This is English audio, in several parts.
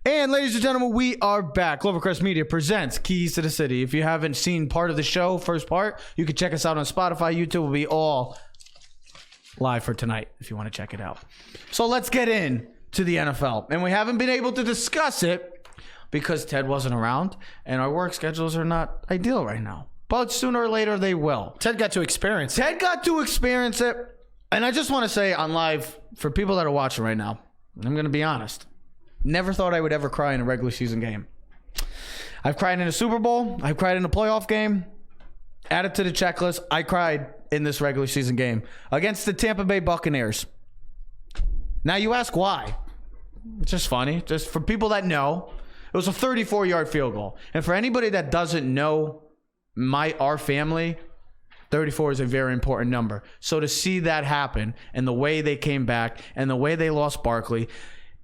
And ladies and gentlemen, we are back. Clovercrest Media presents Keys to the City. If you haven't seen part of the show, first part, you can check us out on Spotify. YouTube will be all live for tonight if you want to check it out. So let's get in to the NFL. And we haven't been able to discuss it because Ted wasn't around and our work schedules are not ideal right now. But sooner or later, they will. Ted got to experience it. And I just want to say on live, for people that are watching right now, I'm going to be honest. Never thought I would ever cry in a regular season game. I've cried in a Super Bowl. I've cried in a playoff game. Add it to the checklist. I cried in this regular season game against the Tampa Bay Buccaneers. Now you ask why. It's just funny. Just for people that know, it was a 34-yard field goal. And for anybody that doesn't know our family, 34 is a very important number. So to see that happen and the way they came back and the way they lost Barkley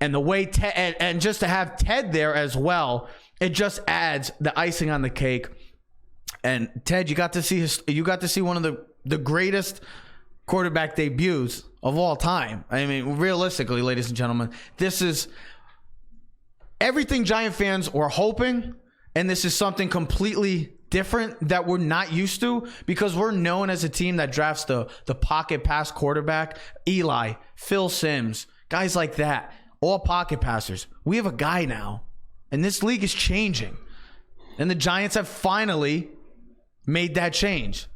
and the way and just to have Ted there as well, it just adds the icing on the cake. And Ted, you got to see one of the greatest quarterback debuts of all time. I mean, realistically, ladies and gentlemen, this is everything Giant fans were hoping, and this is something completely different that we're not used to because we're known as a team that drafts the pocket pass quarterback. Eli, Phil Simms, guys like that, all pocket passers. We have a guy now, and this league is changing. And the Giants have finally made that change.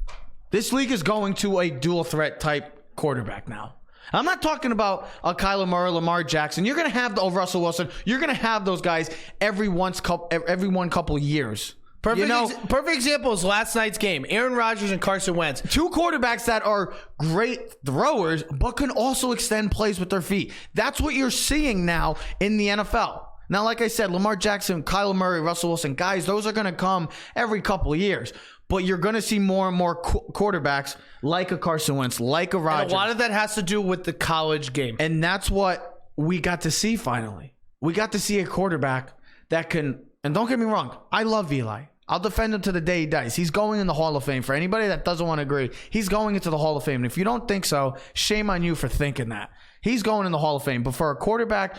This league is going to a dual threat type quarterback now. I'm not talking about Kyler Murray, Lamar Jackson. You're going to have Russell Wilson. You're going to have those guys every one couple years. Perfect example is last night's game. Aaron Rodgers and Carson Wentz. Two quarterbacks that are great throwers, but can also extend plays with their feet. That's what you're seeing now in the NFL. Now, like I said, Lamar Jackson, Kyler Murray, Russell Wilson, guys, those are going to come every couple of years. But you're going to see more and more quarterbacks like a Carson Wentz, like a Rodgers. And a lot of that has to do with the college game. And that's what we got to see finally. We got to see a quarterback that can, and don't get me wrong, I love Eli. I'll defend him to the day he dies. He's going in the Hall of Fame. For anybody that doesn't want to agree, he's going into the Hall of Fame. And if you don't think so, shame on you for thinking that. He's going in the Hall of Fame. But for a quarterback,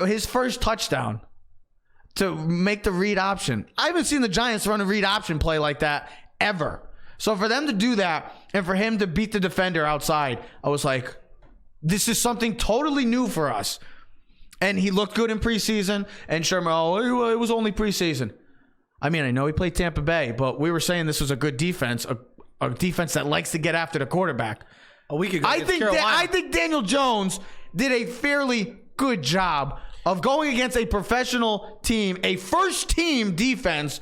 his first touchdown to make the read option, I haven't seen the Giants run a read option play like that ever. So for them to do that and for him to beat the defender outside, I was like, this is something totally new for us. And he looked good in preseason. And Sherman, it was only preseason. I mean, I know he played Tampa Bay, but we were saying this was a good defense, a defense that likes to get after the quarterback. A week ago, I think Daniel Jones did a fairly good job of going against a professional team, a first-team defense,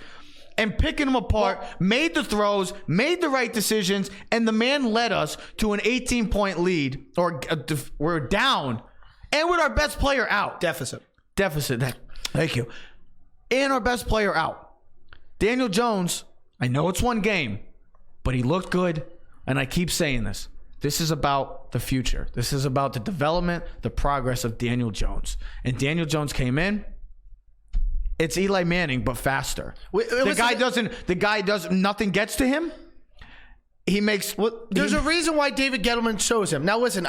and picking them apart, made the throws, made the right decisions, and the man led us to an 18-point lead, or we're down, and with our best player out. Deficit. Thank you. And our best player out. Daniel Jones, I know it's one game, but he looked good, and I keep saying this. This is about the future. This is about the development, the progress of Daniel Jones. And Daniel Jones came in. It's Eli Manning, but faster. The guy doesn't, nothing gets to him. He makes. There's a reason why David Gettleman chose him. Now, listen,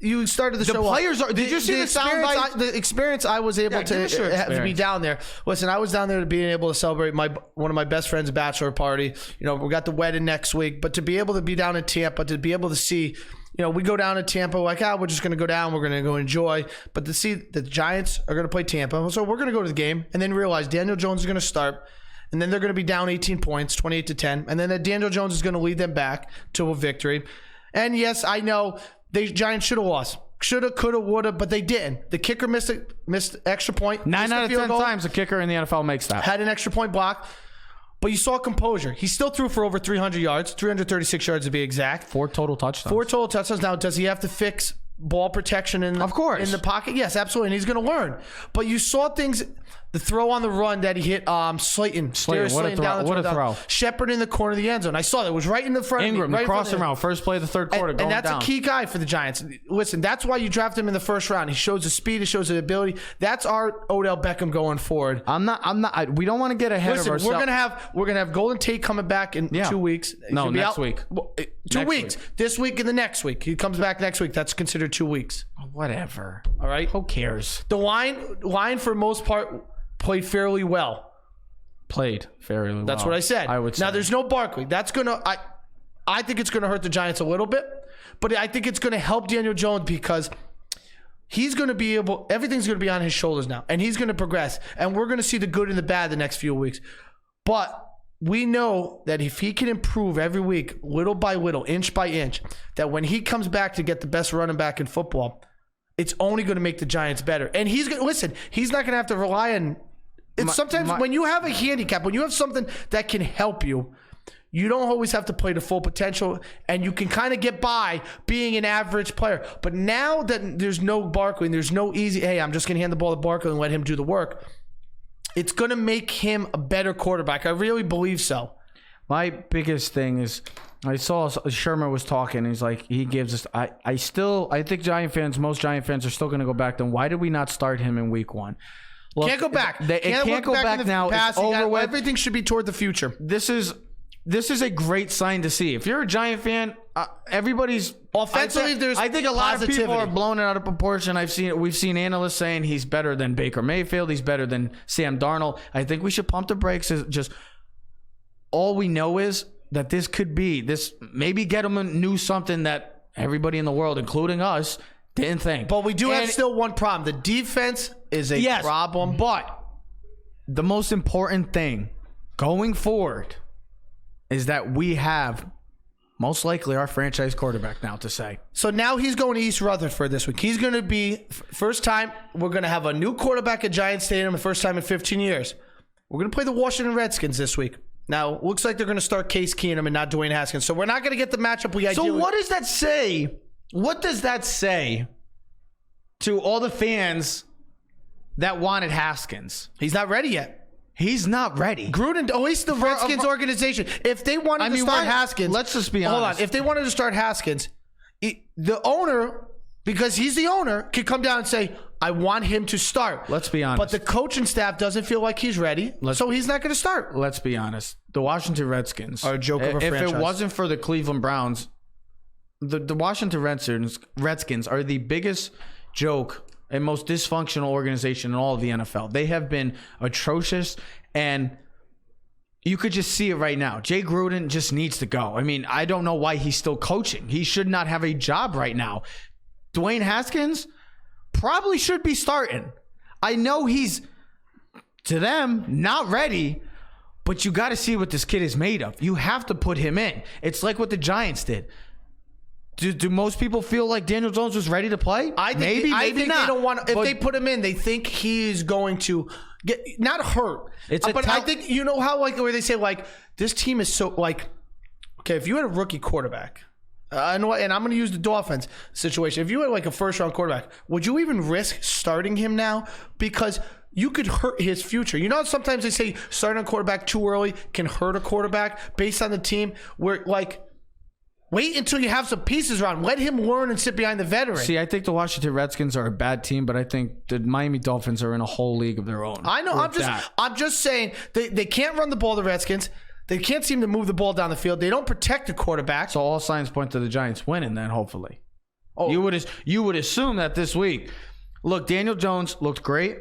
you started the show. Players are. Did you see the sound bites? The experience I was able to be down there. Listen, I was down there to being able to celebrate one of my best friend's bachelor party. You know, we got the wedding next week, but to be able to be down in Tampa, to be able to see, you know, we go down to Tampa like, we're just going to go down, we're going to go enjoy. But to see the Giants are going to play Tampa, so we're going to go to the game and then realize Daniel Jones is going to start. And then they're going to be down 18 points, 28-10. And then Daniel Jones is going to lead them back to a victory. And yes, I know the Giants should have lost. Shoulda, coulda, woulda, but they didn't. The kicker missed extra point. 9 out of 10 times the kicker in the NFL makes that. Had an extra point block. But you saw composure. He still threw for over 300 yards, 336 yards to be exact. 4 total touchdowns. Now, does he have to fix ball protection in the pocket? Yes, absolutely. And he's going to learn. But you saw things. The throw on the run that he hit Slayton. What a throw. Shepard in the corner of the end zone. I saw that. It was right in the front. Ingram, crossing route. First play of the third quarter. And that's a key guy for the Giants. Listen, that's why you draft him in the first round. He shows the speed. He shows the ability. That's our Odell Beckham going forward. We don't want to get ahead of ourselves. We're gonna have Golden Tate coming back in 2 weeks. No, next week. 2 weeks. This week and the next week. He comes back next week. That's considered 2 weeks. Whatever. All right? Who cares? The line for most part played fairly well. Played fairly well. That's what I said. I would say. Now, there's no Barkley. That's going to I think it's going to hurt the Giants a little bit, but I think it's going to help Daniel Jones because he's going to be able, everything's going to be on his shoulders now, and he's going to progress, and we're going to see the good and the bad the next few weeks. But we know that if he can improve every week, little by little, inch by inch, that when he comes back to get the best running back in football, it's only going to make the Giants better. And he's going to, listen, he's not going to have to rely on, sometimes when you have a handicap, when you have something that can help you, you don't always have to play to full potential, and you can kind of get by being an average player. But now that there's no Barkley and there's no easy, hey, I'm just going to hand the ball to Barkley and let him do the work, it's going to make him a better quarterback. I really believe so. My biggest thing is, I saw Sherman was talking. He's like, he gives us. I think most Giant fans are still going to go back. Then why did we not start him in week 1? Look, can't go back. It can't go back now. It's over with. Everything should be toward the future. This is a great sign to see. If you're a Giant fan, everybody's offensively. I think a lot positivity. of people are blowing it out of proportion. We've seen analysts saying he's better than Baker Mayfield. He's better than Sam Darnold. I think we should pump the brakes. Just all we know is that this could be this. Maybe Gettleman knew something that everybody in the world, including us, didn't think. But we do have still one problem. The defense is a problem. But the most important thing going forward is that we have most likely our franchise quarterback now to say. So now he's going to East Rutherford this week. He's going to be, first time, we're going to have a new quarterback at Giants Stadium, the first time in 15 years. We're going to play the Washington Redskins this week. Now, it looks like they're going to start Case Keenum and not Dwayne Haskins. So we're not going to get the matchup we ideally. So what does that say? What does that say to all the fans that wanted Haskins? He's not ready yet. He's not ready. Gruden, at least the Redskins organization, if they wanted to start Haskins. Let's just be honest. Hold on. If they wanted to start Haskins, the owner, because he's the owner, could come down and say, I want him to start. Let's be honest. But the coaching staff doesn't feel like he's ready, so he's not going to start. Let's be honest. The Washington Redskins are a joke of a franchise. If it wasn't for the Cleveland Browns, the Washington Redskins are the biggest joke and most dysfunctional organization in all of the NFL. They have been atrocious, and you could just see it right now. Jay Gruden just needs to go. I mean, I don't know why he's still coaching. He should not have a job right now. Dwayne Haskins probably should be starting. I know he's, to them, not ready, but you got to see what this kid is made of. You have to put him in. It's like what the Giants did. Do most people feel like Daniel Jones was ready to play? I think maybe not. They don't want. If they put him in, they think he's going to get not hurt. I think you know how where they say this team is so okay. If you had a rookie quarterback, and I'm going to use the Dolphins situation. If you had a first round quarterback, would you even risk starting him now? Because you could hurt his future. You know, sometimes they say starting a quarterback too early can hurt a quarterback based on the team. Where wait until you have some pieces around. Let him learn and sit behind the veteran. See, I think the Washington Redskins are a bad team, but I think the Miami Dolphins are in a whole league of their own. I know. I'm just saying they can't run the ball, the Redskins. They can't seem to move the ball down the field. They don't protect the quarterback. So all signs point to the Giants winning then, hopefully. Oh. You would assume that this week. Look, Daniel Jones looked great,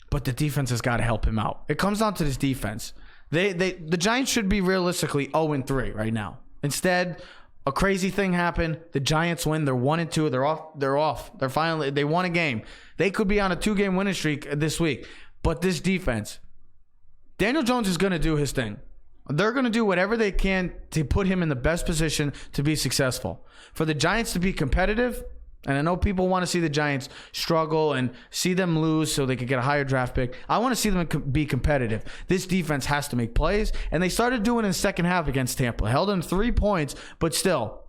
but the defense has got to help him out. It comes down to this defense. The Giants should be realistically 0-3 right now. Instead, a crazy thing happened. The Giants win. They're 1-2. They're off. They won a game. They could be on a 2-game winning streak this week. But this defense, Daniel Jones is going to do his thing. They're going to do whatever they can to put him in the best position to be successful. For the Giants to be competitive, and I know people want to see the Giants struggle and see them lose so they could get a higher draft pick. I want to see them be competitive. This defense has to make plays, and they started doing it in the second half against Tampa. Held them 3 points, but still,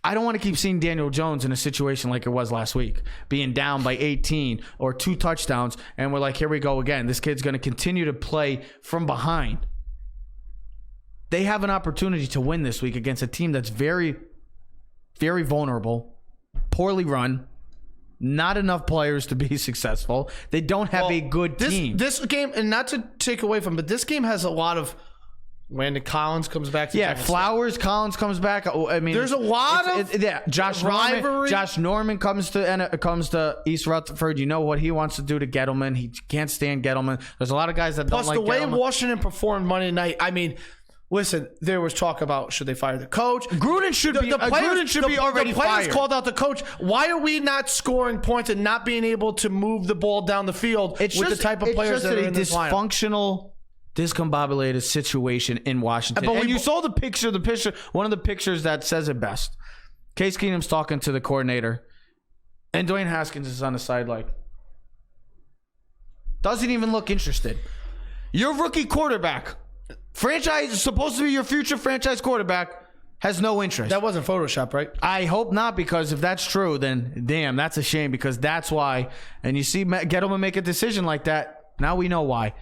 I don't want to keep seeing Daniel Jones in a situation like it was last week, being down by 18 or 2 touchdowns, and we're like, here we go again. This kid's going to continue to play from behind. They have an opportunity to win this week against a team that's very, very vulnerable, poorly run, not enough players to be successful. They don't have a good team. This game, and not to take away from, but this game has a lot of Landon Collins comes back to Giants. Flowers, Collins comes back. I mean, there's a lot of Josh rivalry. Josh Norman comes to East Rutherford. You know what he wants to do to Gettleman. He can't stand Gettleman. There's a lot of guys that don't like Gettleman. Plus, the way Washington performed Monday night, I mean, listen, there was talk about should they fire the coach. Gruden should be already fired. The players fired. called out the coach. Why are we not scoring points and not being able to move the ball down the field with the type of players that are in this lineup? Dysfunctional, discombobulated situation in Washington. And you saw the picture, one of the pictures that says it best. Case Keenum's talking to the coordinator, and Dwayne Haskins is on the side like, doesn't even look interested. Your rookie quarterback, franchise, supposed to be your future franchise quarterback, has no interest. That wasn't Photoshop, right? I hope not, because if that's true, then damn, that's a shame, because that's why. And you see Gettleman make a decision like that. Now we know why.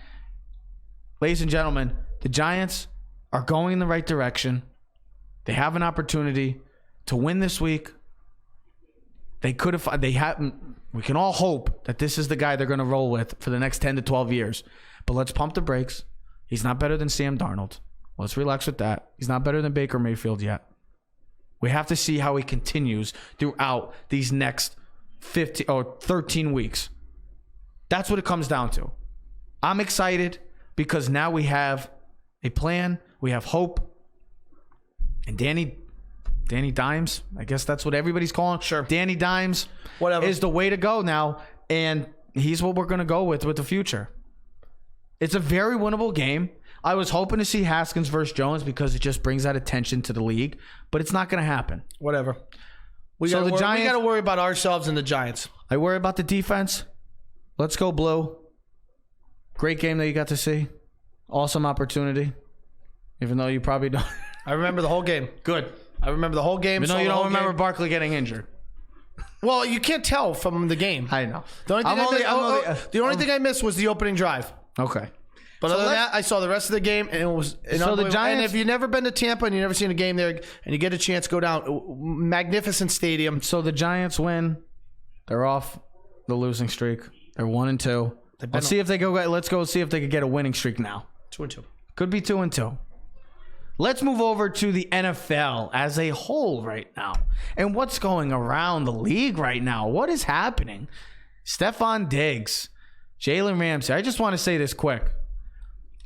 Ladies and gentlemen, the Giants are going in the right direction. They have an opportunity to win this week. They could have. They have. We can all hope that this is the guy they're going to roll with for the next 10 to 12 years. But let's pump the brakes. He's not better than Sam Darnold. Let's relax with that. He's not better than Baker Mayfield yet. We have to see how he continues throughout these next 15 or 13 weeks. That's what it comes down to. I'm excited, because now we have a plan, we have hope, and Danny Dimes, I guess that's what everybody's calling. Sure. Danny Dimes is the way to go now, and he's what we're going to go with the future. It's a very winnable game. I was hoping to see Haskins versus Jones because it just brings that attention to the league, but it's not going to happen. Whatever. We got to worry about ourselves and the Giants. I worry about the defense. Let's go blue. Great game that you got to see. Awesome opportunity. Even though you probably don't. I remember the whole game. Good. I remember the whole game. Even though you don't remember Barkley getting injured. Well, you can't tell from the game. I know. The only thing I missed was the opening drive. Okay. But other than that, I saw the rest of the game, and it was so the Giants. And if you've never been to Tampa and you've never seen a game there, and you get a chance, go down. Magnificent stadium. So the Giants win. They're off the losing streak. They're 1-2. Let's see if they go. Let's go see if they could get a winning streak now. 2-2. Could be 2-2. Let's move over to the NFL as a whole right now, and what's going around the league right now. What is happening? Stephon Diggs, Jalen Ramsey. I just want to say this quick.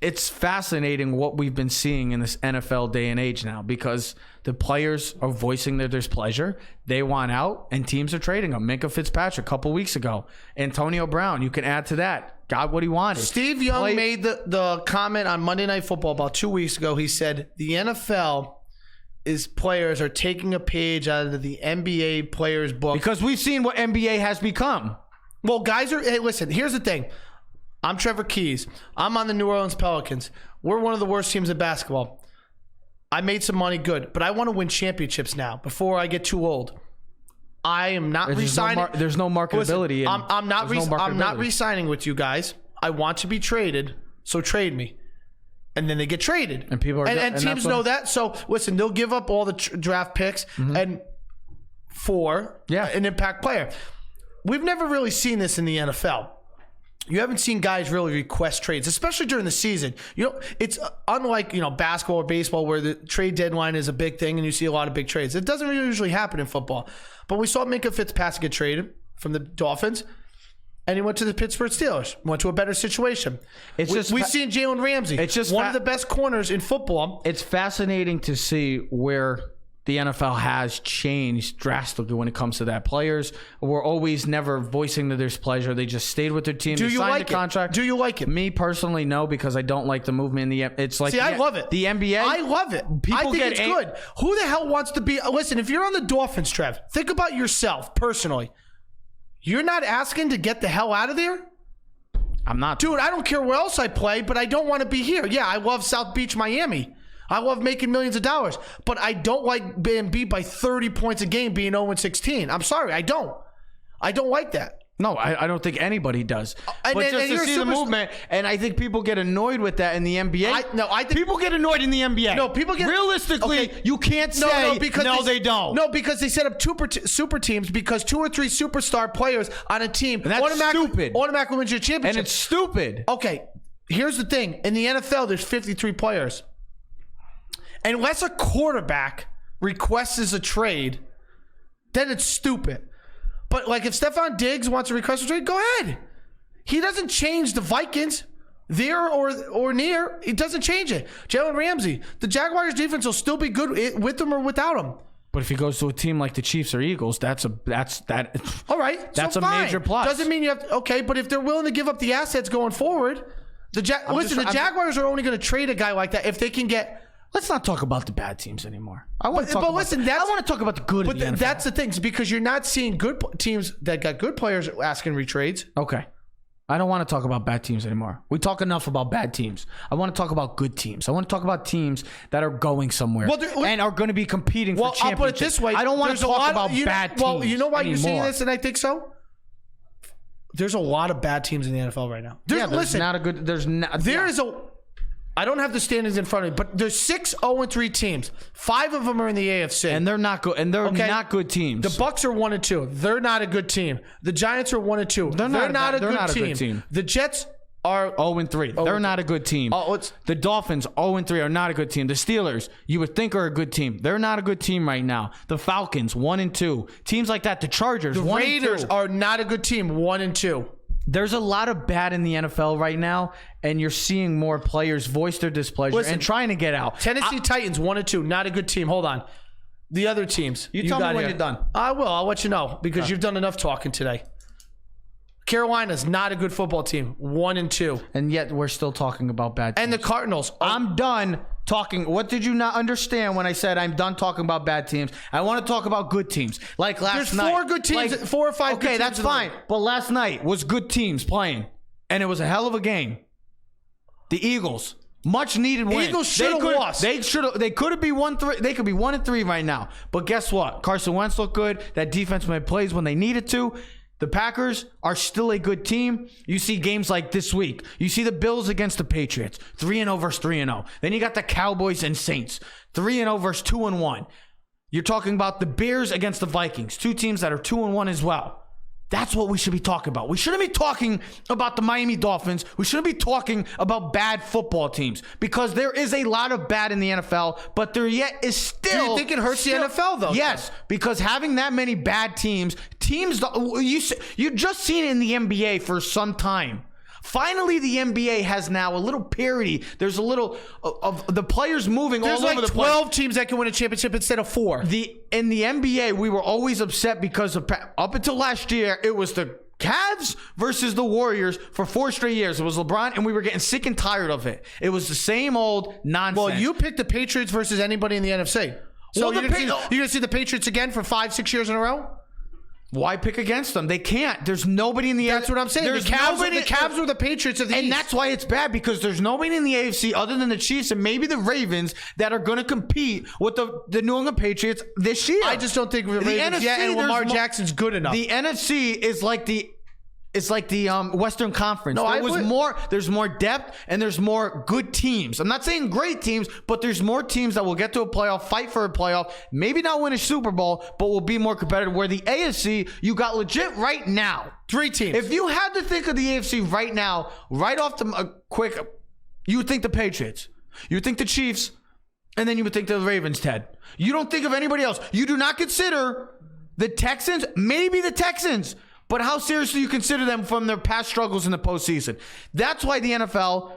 It's fascinating what we've been seeing in this NFL day and age now, because the players are voicing their displeasure. They want out, and teams are trading them. Minka Fitzpatrick a couple weeks ago. Antonio Brown, you can add to that. Got what he wanted. Steve Young made the comment on Monday Night Football about 2 weeks ago. He said the NFL players are taking a page out of the NBA players' book. Because we've seen what NBA has become. Well, guys hey, listen, here's the thing. I'm Trevor Keys. I'm on the New Orleans Pelicans. We're one of the worst teams in basketball. I made some money, good, but I want to win championships now before I get too old. I am not re-signing. There's no marketability. Listen, I'm not re-signing with you guys. I want to be traded, so trade me. And then they get traded. And people are and teams know that. So listen, they'll give up all the draft picks and for an impact player. We've never really seen this in the NFL. You haven't seen guys really request trades, especially during the season. You know, it's unlike, basketball or baseball where the trade deadline is a big thing and you see a lot of big trades. It doesn't really usually happen in football. But we saw Minka Fitzpatrick get traded from the Dolphins, and he went to the Pittsburgh Steelers, went to a better situation. We've seen Jalen Ramsey. It's just one of the best corners in football. It's fascinating to see where the NFL has changed drastically when it comes to that. Players were always never voicing their displeasure. They just stayed with their team. Do you like the contract. Do you like it? Me personally, no, because I don't like the movement in the. It's like I love it. The NBA. I love it. I think it's good. Who the hell wants to be? Listen, if you're on the Dolphins, Trev, think about yourself personally. You're not asking to get the hell out of there. I'm not, dude. I don't care where else I play, but I don't want to be here. Yeah, I love South Beach, Miami. I love making millions of dollars, but I don't like being beat by 30 points a game, being 0-16. I'm sorry, I don't. I don't like that. No, I don't think anybody does. But just to see the movement, and I think people get annoyed with that in the NBA. I think people get annoyed in the NBA. No, people get realistically. Okay, you can't say they don't. No, because they set up super teams because 2 or 3 superstar players on a team. And that's stupid. Automatically wins your championship. And it's stupid. Okay, here's the thing: in the NFL, there's 53 players. unless a quarterback requests a trade, then it's stupid. But like if Stephon Diggs wants to request a trade, go ahead. He doesn't change the Vikings there or near. It doesn't change it. Jalen Ramsey, the Jaguars defense will still be good with him or without him. But if he goes to a team like the Chiefs or Eagles, that's all right. That's so a major plus. Doesn't mean you have to, okay. But if they're willing to give up the assets going forward, the Jaguars are only going to trade a guy like that if they can get. Let's not talk about the bad teams anymore. I want to talk about the good. But that's the thing, because you're not seeing good teams that got good players asking retrades. Okay. I don't want to talk about bad teams anymore. We talk enough about bad teams. I want to talk about good teams. I want to talk about teams that are going somewhere and are going to be competing for championships. I'll put it this way. I don't want to talk about bad teams. Well, you know why you're saying anymore. this, and I think so? There's a lot of bad teams in the NFL right now. I don't have the standings in front of me, but there's 6 0-3 teams. 5 of them are in the AFC, and they're not good. And they're not good teams. The Bucs are 1-2. They're not a good team. The Giants are 1-2. They're not a good team. The Jets are 0-3. They're not a good team. The Dolphins 0-3 are not a good team. The Steelers, you would think, are a good team. They're not a good team right now. The Falcons 1-2. Teams like that. The Chargers. The Raiders are not a good team. 1-2. There's a lot of bad in the NFL right now, and you're seeing more players voice their displeasure and trying to get out. Tennessee Titans 1-2, not a good team. Hold on. The other teams. You tell me when you're done. I will. I'll let you know because you've done enough talking today. Carolina's not a good football team. 1-2. And yet we're still talking about bad teams. And the Cardinals. I'm done talking. What did you not understand when I said I'm done talking about bad teams? I want to talk about good teams. Like last night. There's 4 good teams. 4 or 5 good teams. Okay, that's fine. But last night was good teams playing. And it was a hell of a game. The Eagles. Much needed win. Eagles should have lost. They could be 1-3. They could be 1-3 right now. But guess what? Carson Wentz looked good. That defense made plays when they needed to. The Packers are still a good team. You see games like this week. You see the Bills against the Patriots, 3-0 versus 3-0. Then you got the Cowboys and Saints, 3-0 versus 2-1. You're talking about the Bears against the Vikings, 2 teams that are 2-1 as well. That's what we should be talking about. We shouldn't be talking about the Miami Dolphins. We shouldn't be talking about bad football teams because there is a lot of bad in the NFL, but there yet is still... Do you think it hurts the NFL, though? Yes, because having that many bad teams, you just seen it in the NBA for some time. Finally, the NBA has now a little parity. There's a little of the players moving all over the place. There's like 12 teams that can win a championship instead of 4. In the NBA, we were always upset because up until last year, it was the Cavs versus the Warriors for 4 straight years. It was LeBron, and we were getting sick and tired of it. It was the same old nonsense. Well, you picked the Patriots versus anybody in the NFC. So you're going to see the Patriots again for 5-6 years in a row? Why pick against them? They can't. There's nobody in the AFC. That's what I'm saying. The Cavs were the Patriots of the East. And that's why it's bad, because there's nobody in the AFC other than the Chiefs and maybe the Ravens that are going to compete with the New England Patriots this year. I just don't think the Ravens yet, and Lamar Jackson's good enough. The NFC is like the Western Conference. There's more depth and there's more good teams. I'm not saying great teams, but there's more teams that will get to a playoff, fight for a playoff, maybe not win a Super Bowl, but will be more competitive. Where the AFC, you got legit right now 3 teams. If you had to think of the AFC right now, right off the quick, you would think the Patriots, you would think the Chiefs, and then you would think the Ravens, Ted. You don't think of anybody else. You do not consider the Texans, maybe the Texans. But how seriously you consider them from their past struggles in the postseason? That's why the NFL,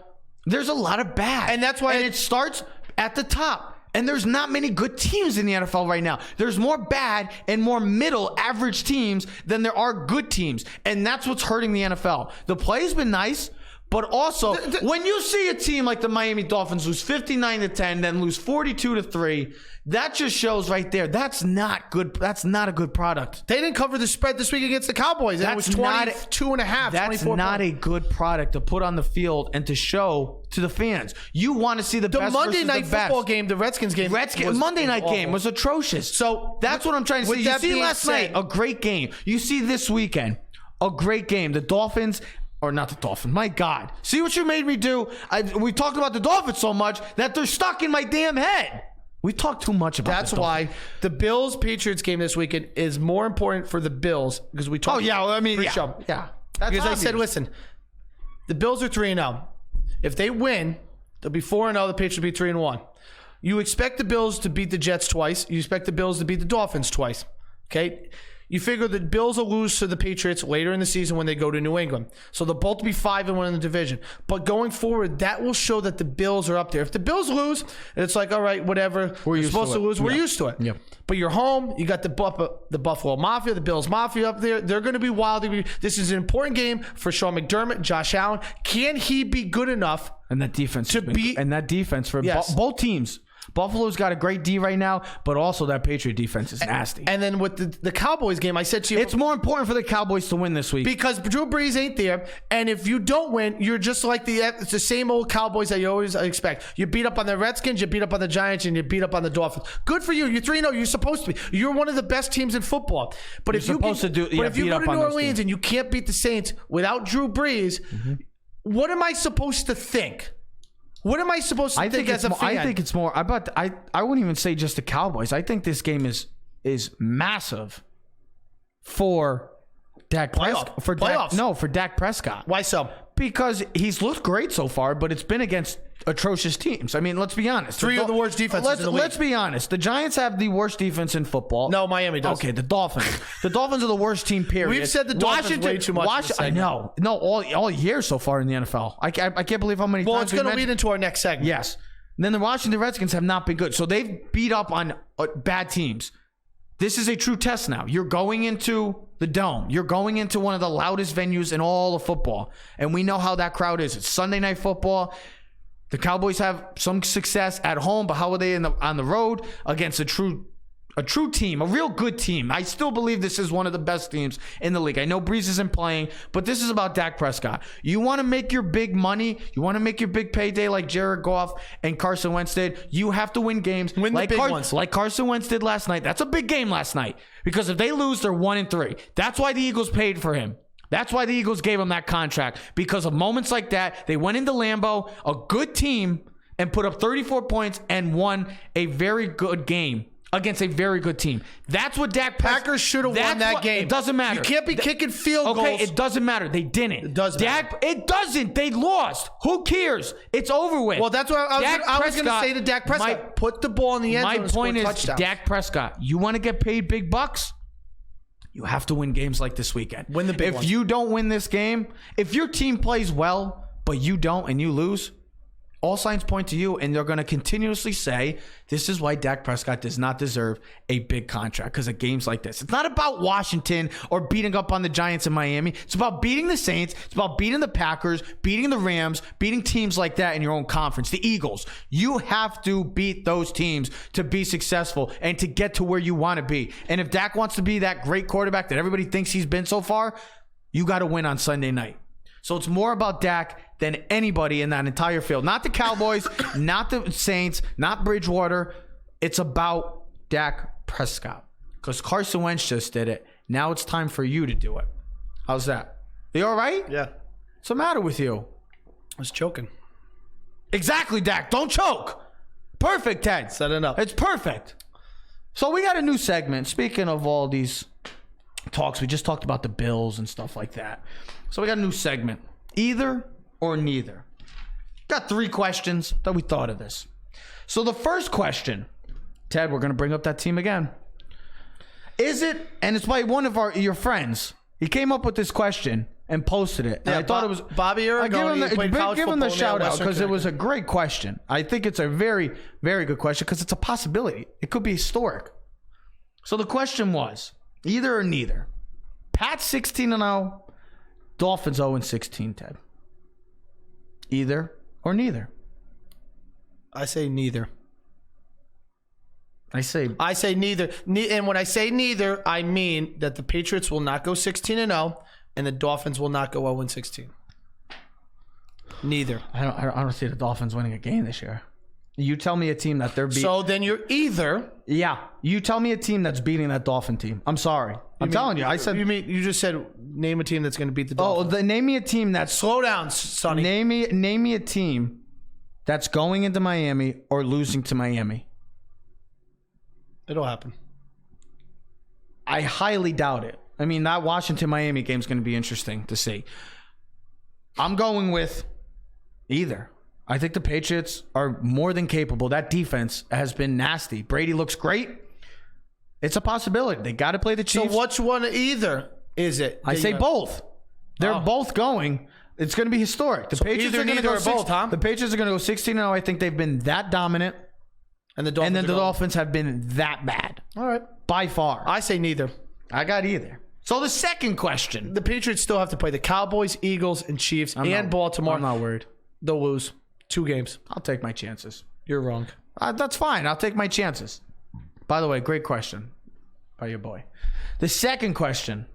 there's a lot of bad. And that's why it starts at the top. And there's not many good teams in the NFL right now. There's more bad and more middle average teams than there are good teams. And that's what's hurting the NFL. The play's been nice. But also, when you see a team like the Miami Dolphins lose 59-10, then lose 42-3, that just shows right there that's not good. That's not a good product. They didn't cover the spread this week against the Cowboys. That was 22.5. That's not a good product to put on the field and to show to the fans. You want to see the best Monday versus night the best. Football game, the Redskins game, Monday night game was atrocious. So that's what I'm trying to say. You see last night a great game. You see this weekend a great game. The Dolphins. Or not the Dolphins. My God. See what you made me do? We talked about the Dolphins so much that they're stuck in my damn head. We talked too much about That's why the Bills-Patriots game this weekend is more important for the Bills because we talked. Oh, yeah. Well, I mean, yeah. That's because obvious. I said, listen, the Bills are 3-0. If they win, they'll be 4-0. The Patriots will be 3-1. You expect the Bills to beat the Jets twice. You expect the Bills to beat the Dolphins twice. Okay? You figure the Bills will lose to the Patriots later in the season when they go to New England. So they'll both be 5-1 in the division. But going forward, that will show that the Bills are up there. If the Bills lose, it's like, all right, whatever. We're supposed to lose. We're used to it. Yep. But you're home. You got the Buffalo Mafia, the Bills Mafia up there. They're going to be wild. This is an important game for Sean McDermott, Josh Allen. Can he be good enough? And that defense to beat, and that defense for both teams. Buffalo's got a great D right now, but also that Patriot defense is nasty. And then with the Cowboys game, I said to you, it's more important for the Cowboys to win this week because Drew Brees ain't there. And if you don't win, you're just like it's the same old Cowboys that you always expect. You beat up on the Redskins, you beat up on the Giants, and you beat up on the Dolphins. Good for you. You're 3-0. You're supposed to be. You're one of the best teams in football. But if you go to New Orleans and you can't beat the Saints without Drew Brees, what am I supposed to think? What am I supposed to think as a fan? I think it's more. I wouldn't even say just the Cowboys. I think this game is massive for Dak Prescott. For Dak Prescott. Why so? Because he's looked great so far, but it's been against atrocious teams. I mean, let's be honest. Three of the worst defenses in the league. Let's be honest. The Giants have the worst defense in football. No, Miami does. Okay, the Dolphins. The Dolphins are the worst team, period. We've said the Dolphins way too much. I know. No, all year so far in the NFL. I can't believe how many times. Well, it's going to lead into our next segment. Yes. And then the Washington Redskins have not been good. So they've beat up on bad teams. This is a true test now. You're going into the Dome. You're going into one of the loudest venues in all of football. And we know how that crowd is. It's Sunday Night Football. The Cowboys have some success at home, but how are they on the road against a true team, a real good team? I still believe this is one of the best teams in the league. I know Brees isn't playing, but this is about Dak Prescott. You want to make your big money, you want to make your big payday like Jared Goff and Carson Wentz did, you have to win games. Win the big ones. Like Carson Wentz did last night. That's a big game last night because if they lose, they're 1-3. That's why the Eagles paid for him. That's why the Eagles gave him that contract, because of moments like that. They went into Lambeau, a good team, and put up 34 points and won a very good game against a very good team. That's what Dak Packers should have won that game. It doesn't matter. You can't be kicking field goals. Okay, it doesn't matter. They didn't. It does matter. It doesn't. They lost. Who cares? It's over with. Well, that's what I was going to say to Dak Prescott. Put the ball in the end zone. My point is, Dak Prescott, you want to get paid big bucks? You have to win games like this weekend. Win the big ones. If you don't win this game, if your team plays well, but you don't and you lose, all signs point to you, and they're going to continuously say, this is why Dak Prescott does not deserve a big contract, because of games like this. It's not about Washington or beating up on the Giants in Miami. It's about beating the Saints. It's about beating the Packers, beating the Rams, beating teams like that in your own conference, the Eagles. You have to beat those teams to be successful and to get to where you want to be. And if Dak wants to be that great quarterback that everybody thinks he's been so far, you got to win on Sunday night. So it's more about Dak than anybody in that entire field. Not the Cowboys, not the Saints, not Bridgewater. It's about Dak Prescott. Because Carson Wentz just did it. Now it's time for you to do it. How's that? You all right? Yeah. What's the matter with you? I was choking. Exactly, Dak. Don't choke. Perfect, Ted. Set it up. It's perfect. So we got a new segment. Speaking of all these talks, we just talked about the Bills and stuff like that. So we got a new segment. Either or neither. Got 3 questions that we thought of this. So the first question, Ted, we're going to bring up that team again. Is it, and it's by one of your friends. He came up with this question and posted it. And I thought it was Bobby Aragoni. Give him the shout out because it was a great question. I think it's a very, very good question because it's a possibility. It could be historic. So the question was, either or neither. Pats 16-0, Dolphins 0-16, Ted. Either or neither. I say neither. I say neither. And when I say neither, I mean that the Patriots will not go 16-0 and the Dolphins will not go 0-16. Neither. I don't see the Dolphins winning a game this year. You tell me a team that they're beating. So then you're either. Yeah. You tell me a team that's beating that Dolphin team. I'm sorry. I'm telling you. I said. You just said name a team that's going to beat the Dolphins. Name me a team that's. Slow down, Sonny. Name me a team that's going into Miami or losing to Miami. It'll happen. I highly doubt it. I mean, that Washington-Miami game is going to be interesting to see. I'm going with either. I think the Patriots are more than capable. That defense has been nasty. Brady looks great. It's a possibility. They got to play the Chiefs. So which one either is it? I say both. They're both going. It's going to be historic. The Patriots are going to go both, huh? The Patriots are going to go 16-0. I think they've been that dominant. And the Dolphins have been that bad. All right. By far. I say neither. I got either. So the second question. The Patriots still have to play the Cowboys, Eagles, and Chiefs, and Baltimore. I'm not worried. They'll lose 2 games. I'll take my chances. You're wrong. That's fine. I'll take my chances. By the way, great question by your boy. The second question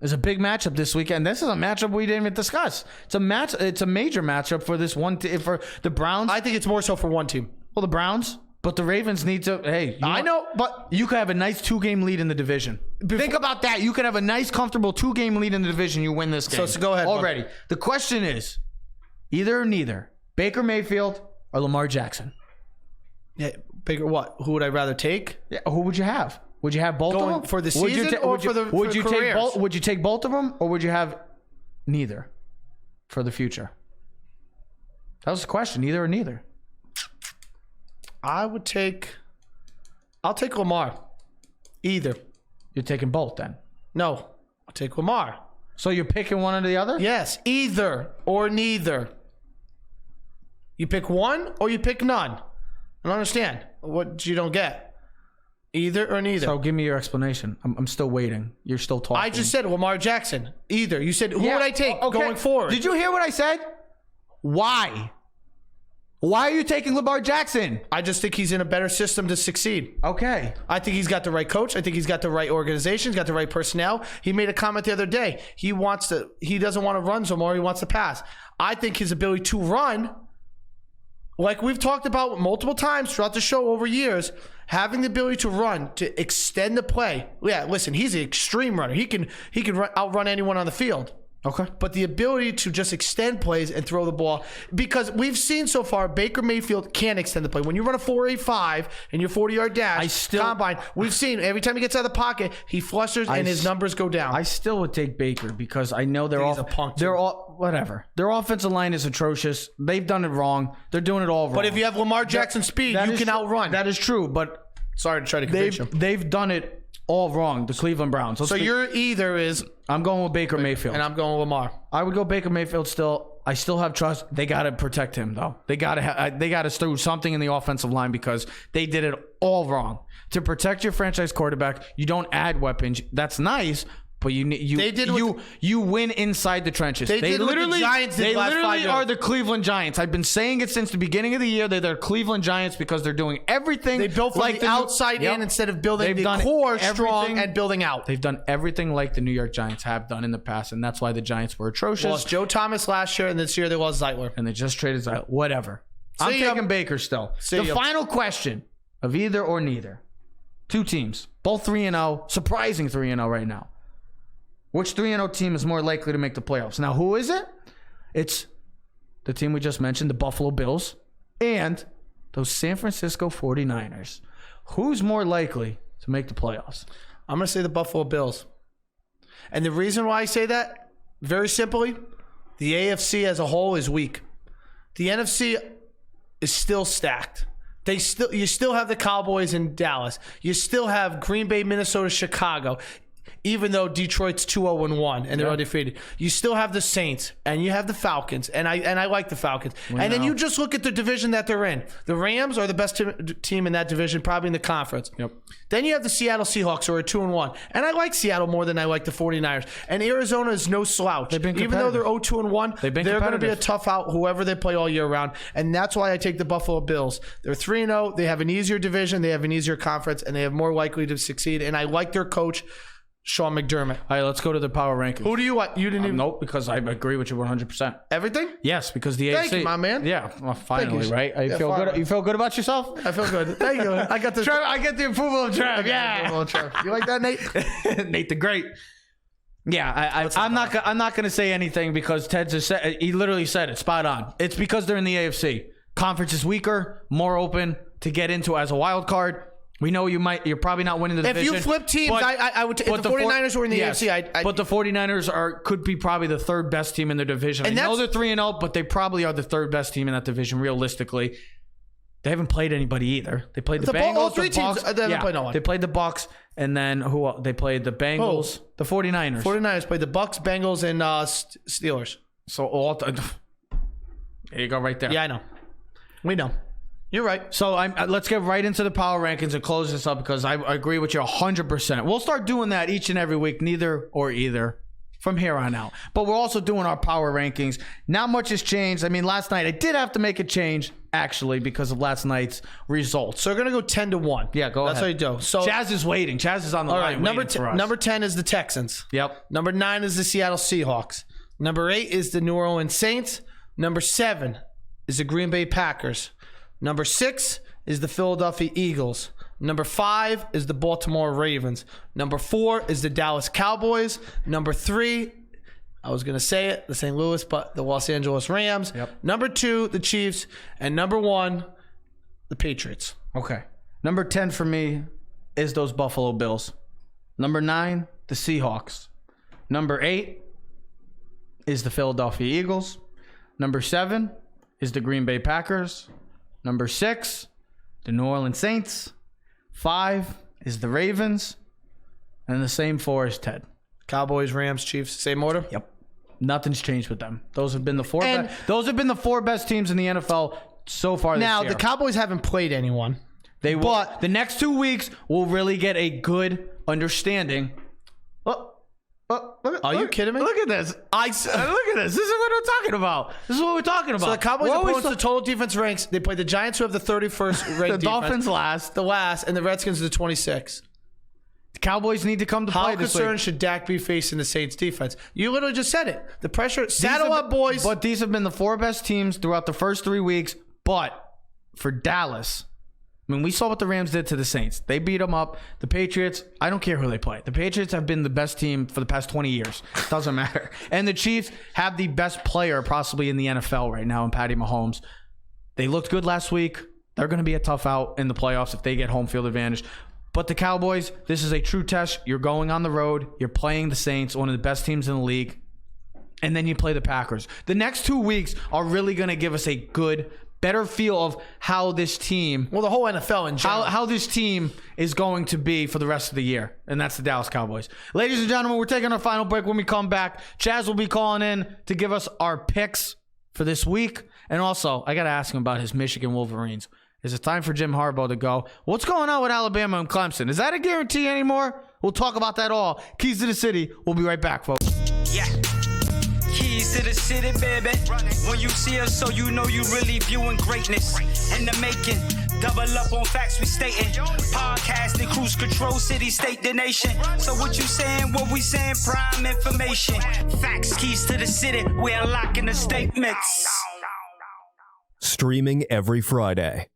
is a big matchup this weekend. This is a matchup we didn't even discuss. It's a major matchup for this one for the Browns. I think it's more so for one team. Well, the Browns. But the Ravens need to, I know, but you could have a nice 2-game lead in the division. Think about that. You could have a nice, comfortable 2-game lead in the division. You win this game. So go ahead. Already. The question is, either or neither, Baker Mayfield or Lamar Jackson? Yeah, Baker what? Who would I rather take? Yeah, who would you have? Would you have both of them? For the season or for the careers? Would you take both of them or would you have neither for the future? That was the question, either or neither. I'll take Lamar. Either. You're taking both then? No, I'll take Lamar. So you're picking one or the other? Yes, either or neither. You pick one or you pick none. I don't understand what you don't get. Either or neither. So give me your explanation. I'm still waiting. You're still talking. I just said Lamar Jackson. Either. You said, who would I take going forward? Did you hear what I said? Why? Why are you taking Lamar Jackson? I just think he's in a better system to succeed. Okay. I think he's got the right coach. I think he's got the right organization. He's got the right personnel. He made a comment the other day. He doesn't want to run so more. He wants to pass. I think his ability to run, like we've talked about multiple times throughout the show over years, having the ability to run, to extend the play. Yeah, listen, he's an extreme runner. He can outrun anyone on the field. Okay. But the ability to just extend plays and throw the ball, because we've seen so far Baker Mayfield can't extend the play. When you run a 4.85 and your 40-yard dash combine, we've seen every time he gets out of the pocket, he flusters and his numbers go down. I still would take Baker because I know he's a punk. They're all whatever. Their offensive line is atrocious. They've done it wrong. They're doing it all wrong. But if you have Lamar Jackson speed, you can outrun. That is true, but sorry to try to convince you. They've done it all wrong, the Cleveland Browns. So your either is... I'm going with Baker Mayfield. And I'm going with Lamar. I would go Baker Mayfield still. I still have trust. They got to protect him, though. They got to throw something in the offensive line because they did it all wrong. To protect your franchise quarterback, you don't add weapons. That's nice, but you win inside the trenches. They literally are the Cleveland Giants. I've been saying it since the beginning of the year. They're the Cleveland Giants because they're doing everything. They built from the outside in instead of building the core strong and building out. They've done everything like the New York Giants have done in the past, and that's why the Giants were atrocious. Lost Joe Thomas last year, and this year they lost Zeitler. And they just traded Zeitler. Whatever. I'm taking Baker still. The final question of either or neither. 2 teams, both 3-0, surprising 3-0 right now. Which 3-0 team is more likely to make the playoffs? Now, who is it? It's the team we just mentioned, the Buffalo Bills, and those San Francisco 49ers. Who's more likely to make the playoffs? I'm going to say the Buffalo Bills. And the reason why I say that, very simply, the AFC as a whole is weak. The NFC is still stacked. You still have the Cowboys in Dallas. You still have Green Bay, Minnesota, Chicago. Even though Detroit's 2-0-1 and they're undefeated, you still have the Saints and you have the Falcons, and I like the Falcons. Then you just look at the division that they're in. The Rams are the best team in that division, probably in the conference. Yep. Then you have the Seattle Seahawks, who are 2-1, and I like Seattle more than I like the 49ers. And Arizona is no slouch. Even though they're 0-2-1, they're going to be a tough out whoever they play all year round, and that's why I take the Buffalo Bills. They're 3-0. They have an easier division. They have an easier conference, and they have more likely to succeed. And I like their coach, Sean McDermott. All right, let's go to the power rankings. Who do you want? You didn't even... Nope, because I agree with you 100%. Everything? Yes, because the Thank AFC... you, my man. Yeah, well, finally, you. right? You feel good? You feel good about yourself? I feel good. Thank you. I got the... Trev, I get the approval of Trev. Yeah. You like that, Nate? Nate the Great. Yeah, I'm not going to say anything because Ted just said... He literally said it. Spot on. It's because they're in the AFC. Conference is weaker, more open to get into as a wild card. We know you're probably not winning the division. If you flip teams, I would. If the 49ers were in the AFC, but the 49ers could be probably the third best team in their division. And I know they're 3-0, but they probably are the third best team in that division, realistically. They haven't played anybody either. They played the Bengals. All three teams. They haven't played no one. They played the Bucs, and then who? They played the Bengals, the 49ers. 49ers played the Bucs, Bengals, and Steelers. So there you go, right there. Yeah, I know. We know. You're right. So let's get right into the power rankings and close this up because I agree with you 100%. We'll start doing that each and every week, neither or either, from here on out. But we're also doing our power rankings. Not much has changed. I mean, last night I did have to make a change, actually, because of last night's results. So we're going to go 10-1. Yeah, go ahead. That's how you do. So Chaz is waiting. Chaz is on the line. Number 10 is the Texans. Yep. Number 9 is the Seattle Seahawks. Number 8 is the New Orleans Saints. Number 7 is the Green Bay Packers. Number 6 is the Philadelphia Eagles. Number 5 is the Baltimore Ravens. Number 4 is the Dallas Cowboys. Number 3, I was going to say it, the St. Louis, but the Los Angeles Rams. Yep. Number 2, the Chiefs. And number 1, the Patriots. Okay. Number 10 for me is those Buffalo Bills. Number 9, the Seahawks. Number 8 is the Philadelphia Eagles. Number 7 is the Green Bay Packers. Number 6, the New Orleans Saints. 5 is the Ravens. And the same 4 is Ted. Cowboys, Rams, Chiefs, same order? Yep. Nothing's changed with them. Those have been the four best teams in the NFL so far this year. Now, the Cowboys haven't played anyone. They will. But the next 2 weeks will really get a good understanding. Are you kidding me? Look at this. Look at this. This is what I'm talking about. This is what we're talking about. So the Cowboys opponents, the total defense ranks. They play the Giants, who have the 31st ranked the Dolphins last. The last. And the Redskins are the 26th. The Cowboys need to come to play this week. How concerned should Dak be facing the Saints defense? You literally just said it. The pressure. Saddle up, boys. But these have been the 4 best teams throughout the first 3 weeks. But for Dallas, I mean, we saw what the Rams did to the Saints. They beat them up. The Patriots, I don't care who they play. The Patriots have been the best team for the past 20 years. It doesn't matter. And the Chiefs have the best player possibly in the NFL right now in Patty Mahomes. They looked good last week. They're going to be a tough out in the playoffs if they get home field advantage. But the Cowboys, this is a true test. You're going on the road. You're playing the Saints, one of the best teams in the league. And then you play the Packers. The next 2 weeks are really going to give us a better feel of how this team, the whole NFL in general, how this team is going to be for the rest of the year. And that's the Dallas Cowboys. Ladies and gentlemen, we're taking our final break. When we come back, Chaz will be calling in to give us our picks for this week. And also, I got to ask him about his Michigan Wolverines. Is it time for Jim Harbaugh to go? What's going on with Alabama and Clemson? Is that a guarantee anymore? We'll talk about that all. Keys to the City. We'll be right back, folks. Yeah. Keys to the city, baby. When you see us, so you know you really viewing greatness in the making. Double up on facts we stating. Podcasting, cruise control, city, state, the nation. So what you saying, what we saying, prime information. Facts, keys to the city, we're unlocking the statements. Streaming every Friday.